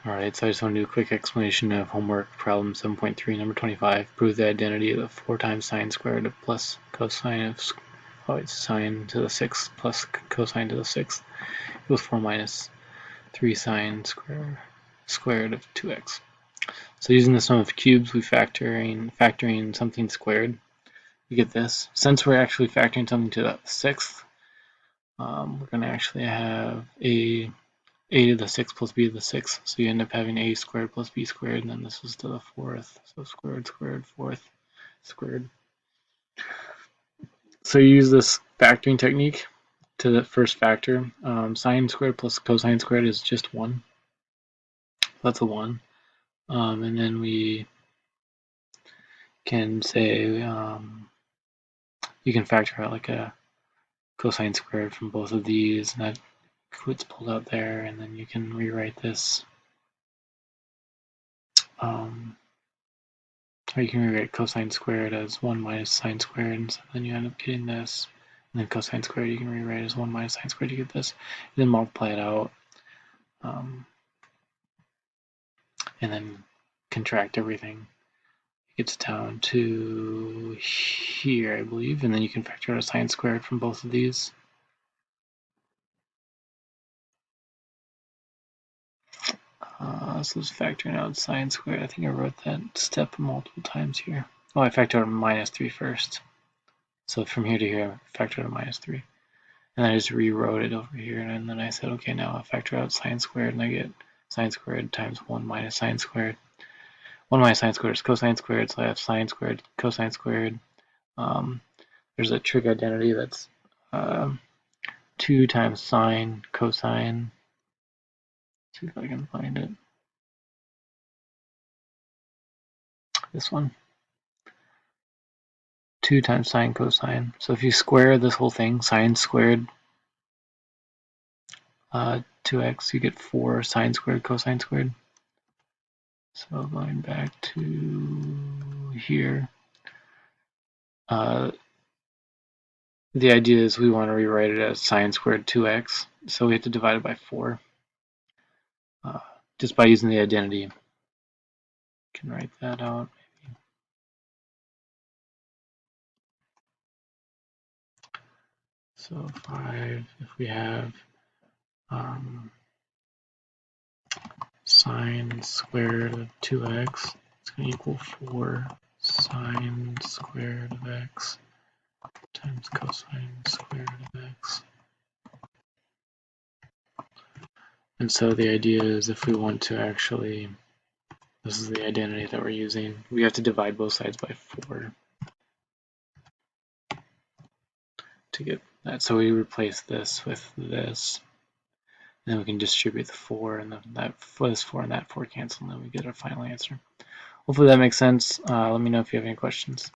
Alright, so I just want to do a quick explanation of homework problem 7.3, number 25. Prove the identity of 4 times sine squared plus cosine of sine to the 6th plus cosine to the 6th equals 4 minus 3 sine squared of 2x. So using the sum of cubes, we factoring something squared. We get this. Since we're actually factoring something to the 6th, we're going to actually have a to the 6th plus b to the 6th, so you end up having a squared plus b squared, and then this is to the 4th, so squared, 4th, squared. So you use this factoring technique to the first factor. Sine squared plus cosine squared is just 1. That's a 1. And then we can say you can factor out like a cosine squared from both of these, and that gets pulled out there, and then you can rewrite this. Or you can rewrite cosine squared as 1 minus sine squared, and so then you end up getting this. And then cosine squared you can rewrite as 1 minus sine squared, you get this. And then multiply it out. And then contract everything. It gets down to here, I believe. And then you can factor out a sine squared from both of these. So it's factoring out sine squared. I think I wrote that step multiple times here. Oh, I factored out minus 3 first. So from here to here, I factored out minus 3. And I just rewrote it over here, and then I said, okay, now I'll factor out sine squared, and I get sine squared times 1 minus sine squared. 1 minus sine squared is cosine squared, so I have sine squared, cosine squared. There's a trig identity that's 2 times sine, cosine. Let's see if I can find it. This one. 2 times sine, cosine. So if you square this whole thing, sine squared 2x, you get 4 sine squared, cosine squared. So going back to here, the idea is we want to rewrite it as sine squared 2x, so we have to divide it by 4 just by using the identity. You can write that out. Maybe. So 5, if we have sine squared of 2x, it's going to equal 4 sine squared of x times cosine squared of x. And so the idea is if we want to actually, this is the identity that we're using, we have to divide both sides by 4 to get that. So we replace this with this, and then we can distribute the 4, and this 4 and that 4 cancel, and then we get our final answer. Hopefully that makes sense. Let me know if you have any questions.